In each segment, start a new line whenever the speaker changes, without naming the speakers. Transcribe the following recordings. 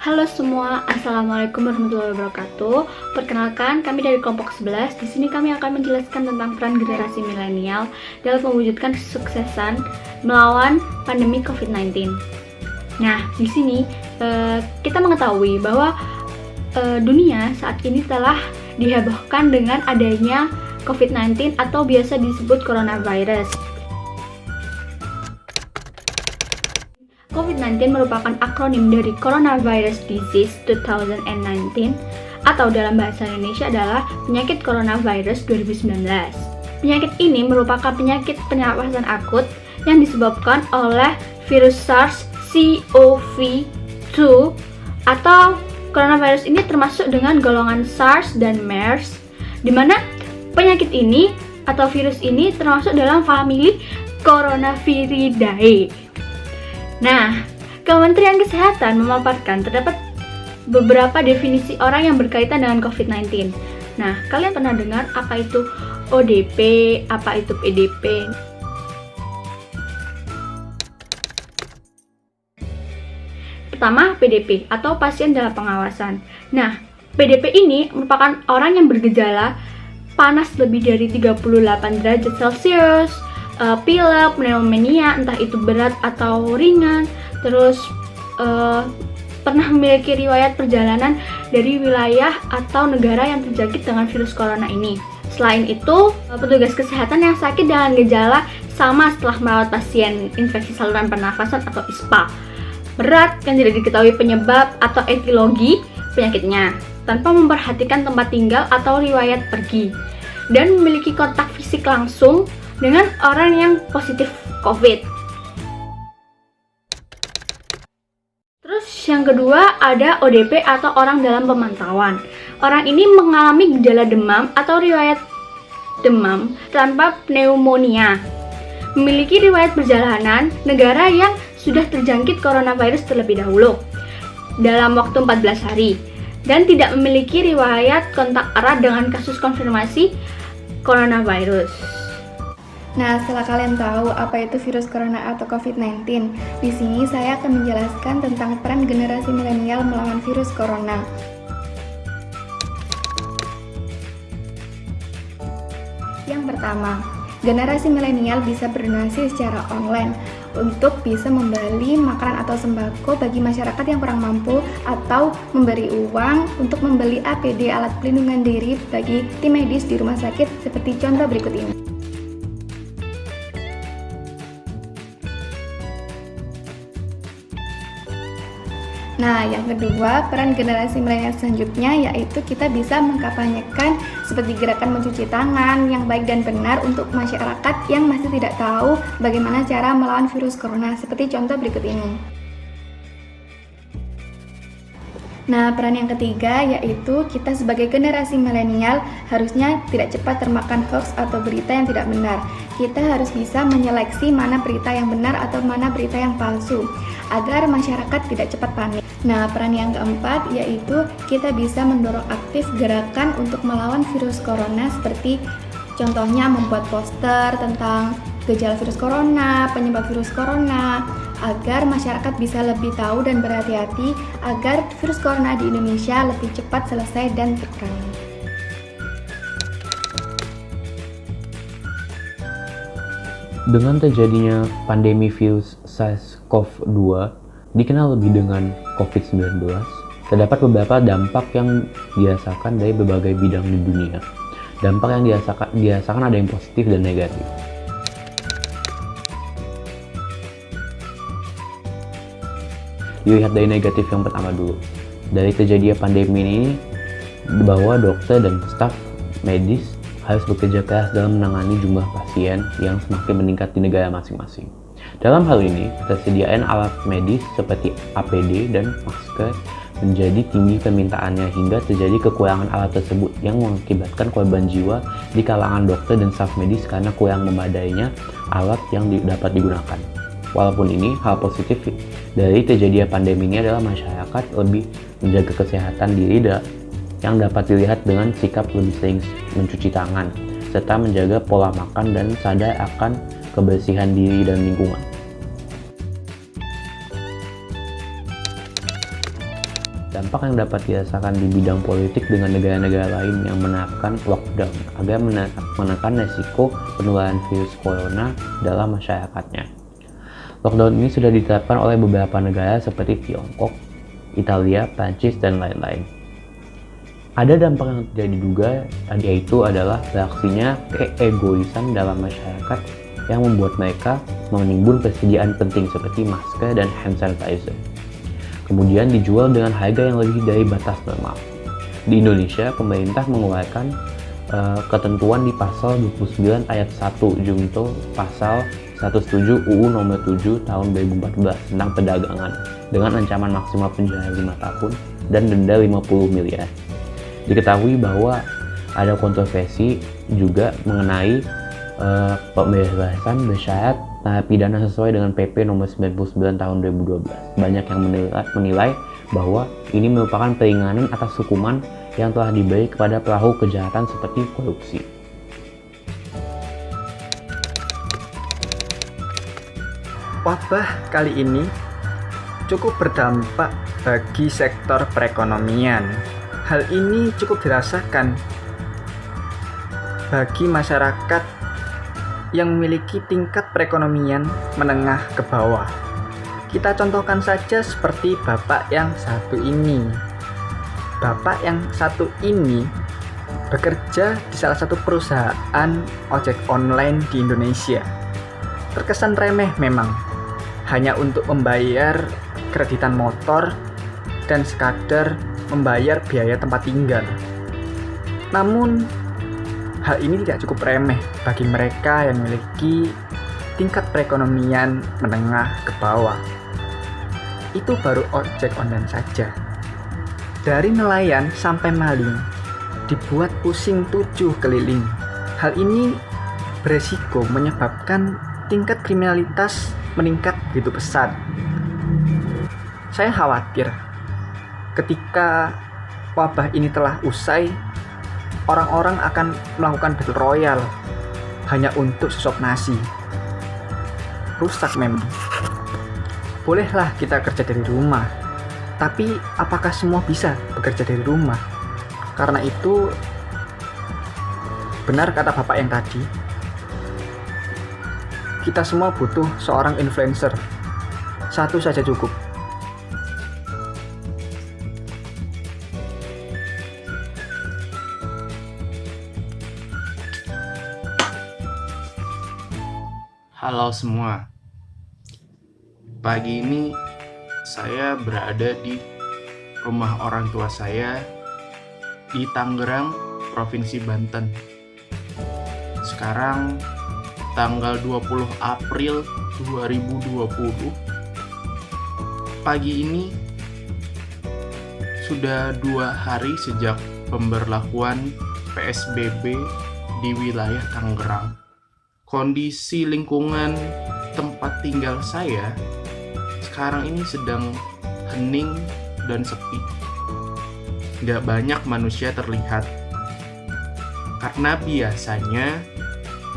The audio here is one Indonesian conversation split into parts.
Halo semua, Assalamualaikum warahmatullahi wabarakatuh. Perkenalkan, kami dari kelompok 11. Di sini kami akan menjelaskan tentang peran generasi milenial dalam mewujudkan kesuksesan melawan pandemi COVID-19. Nah, di sini kita mengetahui bahwa dunia saat ini telah dihebohkan dengan adanya COVID-19 atau biasa disebut coronavirus. COVID-19 merupakan akronim dari Coronavirus Disease 2019 atau dalam bahasa Indonesia adalah penyakit coronavirus 2019. Penyakit ini merupakan penyakit pernapasan akut yang disebabkan oleh virus SARS-CoV-2 atau coronavirus ini termasuk dengan golongan SARS dan MERS, di mana penyakit ini atau virus ini termasuk dalam famili Coronaviridae. Nah, Kementerian Kesehatan memaparkan terdapat beberapa definisi orang yang berkaitan dengan COVID-19. Nah, kalian pernah dengar apa itu ODP, apa itu PDP? Pertama, PDP atau pasien dalam pengawasan. Nah, PDP ini merupakan orang yang bergejala panas lebih dari 38 derajat Celcius, pilek, pneumonia, entah itu berat atau ringan, terus pernah memiliki riwayat perjalanan dari wilayah atau negara yang terjangkit dengan virus corona ini. Selain itu, petugas kesehatan yang sakit dengan gejala sama setelah merawat pasien infeksi saluran pernafasan atau ISPA, berat yang tidak diketahui penyebab atau etiologi penyakitnya, tanpa memperhatikan tempat tinggal atau riwayat pergi, dan memiliki kontak fisik langsung dengan orang yang positif COVID. Terus yang kedua ada ODP atau orang dalam pemantauan. Orang ini mengalami gejala demam atau riwayat demam tanpa pneumonia, memiliki riwayat perjalanan negara yang sudah terjangkit coronavirus terlebih dahulu dalam waktu 14 hari dan tidak memiliki riwayat kontak erat dengan kasus konfirmasi coronavirus.
Nah, setelah kalian tahu apa itu virus corona atau COVID-19, di sini saya akan menjelaskan tentang peran generasi milenial melawan virus corona. Yang pertama, generasi milenial bisa berdonasi secara online untuk bisa membeli makanan atau sembako bagi masyarakat yang kurang mampu atau memberi uang untuk membeli APD alat pelindungan diri bagi tim medis di rumah sakit seperti contoh berikut ini. Nah, yang kedua, peran generasi milenial selanjutnya yaitu kita bisa mengkampanyekan seperti gerakan mencuci tangan yang baik dan benar untuk masyarakat yang masih tidak tahu bagaimana cara melawan virus corona, seperti contoh berikut ini. Nah, peran yang ketiga yaitu kita sebagai generasi milenial harusnya tidak cepat termakan hoax atau berita yang tidak benar. Kita harus bisa menyeleksi mana berita yang benar atau mana berita yang palsu agar masyarakat tidak cepat panik. Nah, peran yang keempat yaitu kita bisa mendorong aktif gerakan untuk melawan virus corona seperti contohnya membuat poster tentang gejala virus corona, penyebab virus corona, agar masyarakat bisa lebih tahu dan berhati-hati agar virus corona di Indonesia lebih cepat selesai dan tertangani.
Dengan terjadinya pandemi virus SARS-CoV-2 dikenal lebih dengan COVID-19, terdapat beberapa dampak yang dirasakan dari berbagai bidang di dunia. Dampak yang dirasakan ada yang positif dan negatif. Dilihat dari negatif yang pertama dulu. Dari terjadinya pandemi ini, bahwa dokter dan staf medis harus bekerja keras dalam menangani jumlah pasien yang semakin meningkat di negara masing-masing. Dalam hal ini, ketersediaan alat medis seperti APD dan masker menjadi tinggi permintaannya hingga terjadi kekurangan alat tersebut yang mengakibatkan korban jiwa di kalangan dokter dan staf medis karena kurang memadainya alat yang dapat digunakan. Walaupun ini, hal positif dari terjadinya pandemi ini adalah masyarakat lebih menjaga kesehatan diri yang dapat dilihat dengan sikap lebih sering mencuci tangan, serta menjaga pola makan dan sadar akan kebersihan diri dan lingkungan. Dampak yang dapat dirasakan di bidang politik dengan negara-negara lain yang menerapkan lockdown agar menekan resiko penularan virus corona dalam masyarakatnya. Lockdown ini sudah diterapkan oleh beberapa negara seperti Tiongkok, Italia, Prancis, dan lain-lain. Ada dampak yang tidak diduga, yaitu adalah reaksinya keegoisan dalam masyarakat yang membuat mereka menimbun persediaan penting seperti masker dan hand sanitizer. Kemudian dijual dengan harga yang lebih dari batas normal. Di Indonesia, pemerintah mengeluarkan ketentuan di pasal 29 ayat 1 junto pasal 107 UU nomor 7 tahun 2014 tentang perdagangan dengan ancaman maksimal penjara 5 tahun dan denda 50 miliar. Diketahui bahwa ada kontroversi juga mengenai pembebasan bersyarat narapidana sesuai dengan PP nomor 99 tahun 2012. Banyak yang menilai bahwa ini merupakan peringanan atas hukuman yang telah diberi kepada pelaku kejahatan seperti korupsi.
Wabah kali ini cukup berdampak bagi sektor perekonomian. Hal ini cukup dirasakan bagi masyarakat yang memiliki tingkat perekonomian menengah ke bawah. Kita contohkan saja seperti bapak yang satu ini. Bapak yang satu ini bekerja di salah satu perusahaan ojek online di Indonesia. Terkesan remeh memang, hanya untuk membayar kreditan motor dan sekadar membayar biaya tempat tinggal. Namun, hal ini tidak cukup remeh bagi mereka yang memiliki tingkat perekonomian menengah ke bawah. Itu baru ojek online saja. Dari nelayan sampai maling, dibuat pusing 7 keliling. Hal ini beresiko menyebabkan tingkat kriminalitas meningkat begitu pesat. Saya khawatir ketika wabah ini telah usai, orang-orang akan melakukan battle royale hanya untuk sesop nasi. Rusak memang. Bolehlah kita kerja dari rumah, tapi apakah semua bisa bekerja dari rumah? Karena itu, benar kata bapak yang tadi, kita semua butuh seorang influencer. Satu saja cukup.
Halo semua. Pagi ini saya berada di rumah orang tua saya di Tangerang, Provinsi Banten. Sekarang tanggal 20 April 2020. Pagi ini sudah 2 hari sejak pemberlakuan PSBB di wilayah Tangerang. Kondisi lingkungan tempat tinggal saya sekarang ini sedang hening dan sepi. Gak banyak manusia terlihat. Karena biasanya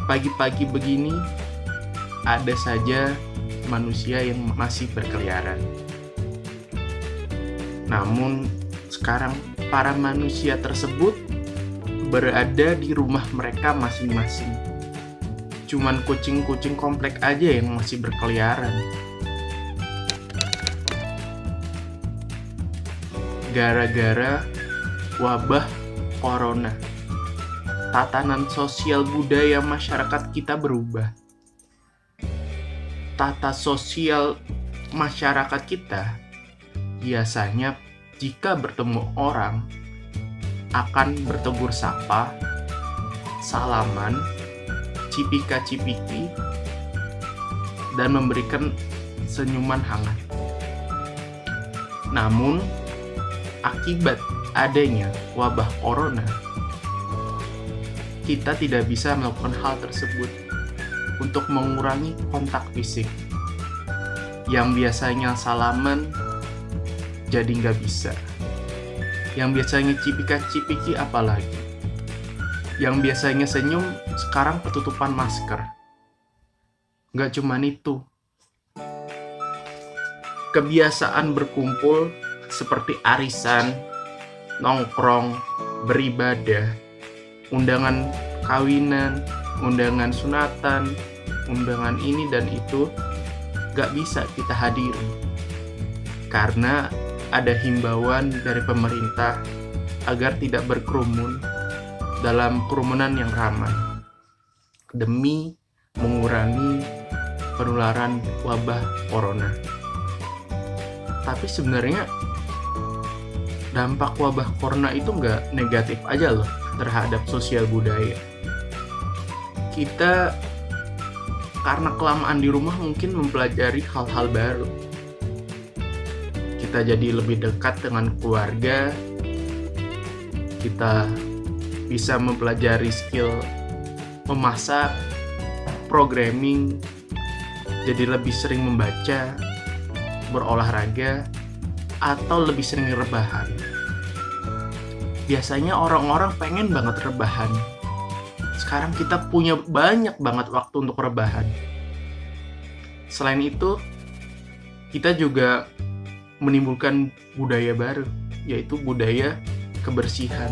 pagi-pagi begini ada saja manusia yang masih berkeliaran. Namun sekarang para manusia tersebut berada di rumah mereka masing-masing. Cuman kucing-kucing komplek aja yang masih berkeliaran. Gara-gara wabah corona, tatanan sosial budaya masyarakat kita berubah. Tata sosial masyarakat kita biasanya jika bertemu orang akan bertegur sapa, salaman, cipika-cipiki, dan memberikan senyuman hangat. Namun, akibat adanya wabah corona, kita tidak bisa melakukan hal tersebut untuk mengurangi kontak fisik. Yang biasanya salaman, jadi nggak bisa. Yang biasanya cipika-cipiki apalagi. Yang biasanya senyum, sekarang ketutupan masker. Nggak cuman itu. Kebiasaan berkumpul seperti arisan, nongkrong, beribadah, undangan kawinan, undangan sunatan, undangan ini dan itu gak bisa kita hadiri. Karena ada himbauan dari pemerintah agar tidak berkerumun dalam kerumunan yang ramai demi mengurangi penularan wabah corona. Tapi sebenarnya dampak wabah corona itu nggak negatif aja loh terhadap sosial budaya. Kita karena kelamaan di rumah mungkin mempelajari hal-hal baru. Kita jadi lebih dekat dengan keluarga. Kita bisa mempelajari skill memasak, programming, jadi lebih sering membaca, berolahraga, atau lebih sering rebahan. Biasanya orang-orang pengen banget rebahan. Sekarang kita punya banyak banget waktu untuk rebahan. Selain itu, kita juga menimbulkan budaya baru, yaitu budaya kebersihan.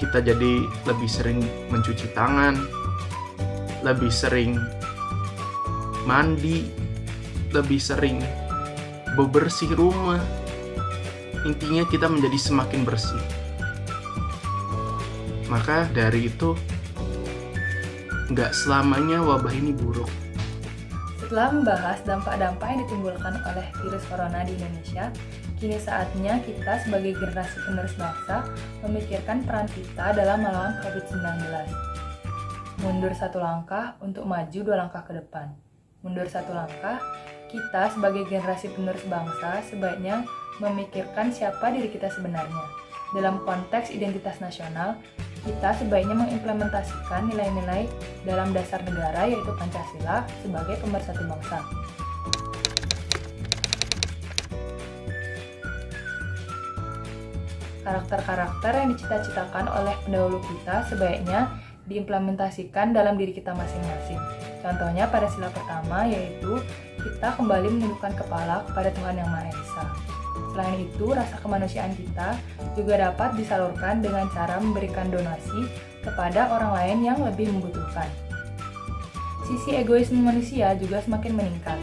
Kita jadi lebih sering mencuci tangan, lebih sering mandi, lebih sering bebersih rumah. Intinya kita menjadi semakin bersih. Maka dari itu, nggak selamanya wabah ini buruk.
Setelah membahas dampak-dampak yang ditimbulkan oleh virus corona di Indonesia, kini saatnya kita sebagai generasi penerus bangsa memikirkan peran kita dalam melawan COVID-19. Mundur satu langkah untuk maju 2 langkah ke depan. Mundur satu langkah, kita sebagai generasi penerus bangsa sebaiknya memikirkan siapa diri kita sebenarnya. Dalam konteks identitas nasional, kita sebaiknya mengimplementasikan nilai-nilai dalam dasar negara yaitu Pancasila sebagai pemersatu bangsa. Karakter-karakter yang dicita-citakan oleh pendahulu kita sebaiknya diimplementasikan dalam diri kita masing-masing. Contohnya pada sila pertama yaitu kita kembali menundukkan kepala kepada Tuhan Yang Maha Esa. Selain itu, rasa kemanusiaan kita juga dapat disalurkan dengan cara memberikan donasi kepada orang lain yang lebih membutuhkan. Sisi egoisme manusia juga semakin meningkat.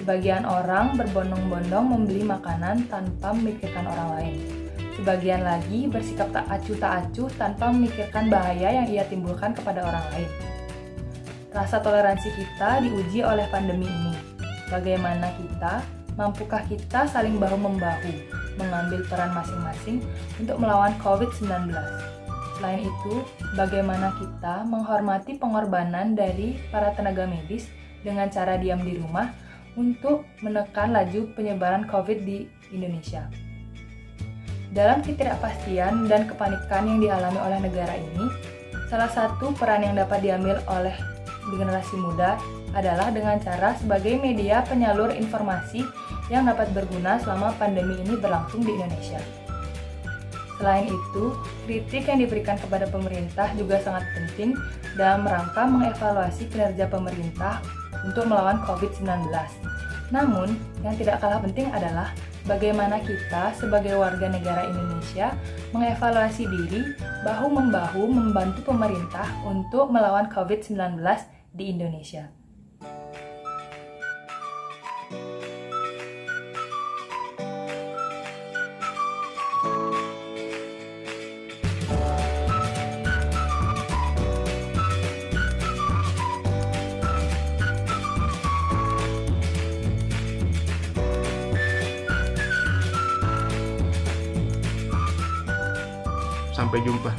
Sebagian orang berbondong-bondong membeli makanan tanpa memikirkan orang lain. Sebagian lagi bersikap tak acuh tak acuh tanpa memikirkan bahaya yang ia timbulkan kepada orang lain. Rasa toleransi kita diuji oleh pandemi ini. Bagaimana kita? Mampukah kita saling bahu-membahu, mengambil peran masing-masing untuk melawan COVID-19? Selain itu, bagaimana kita menghormati pengorbanan dari para tenaga medis dengan cara diam di rumah untuk menekan laju penyebaran COVID di Indonesia? Dalam ketidakpastian dan kepanikan yang dialami oleh negara ini, salah satu peran yang dapat diambil oleh generasi muda adalah dengan cara sebagai media penyalur informasi yang dapat berguna selama pandemi ini berlangsung di Indonesia. Selain itu, kritik yang diberikan kepada pemerintah juga sangat penting dalam rangka mengevaluasi kinerja pemerintah untuk melawan COVID-19. Namun, yang tidak kalah penting adalah bagaimana kita sebagai warga negara Indonesia mengevaluasi diri bahu-membahu membantu pemerintah untuk melawan COVID-19 di Indonesia.
Sampai jumpa.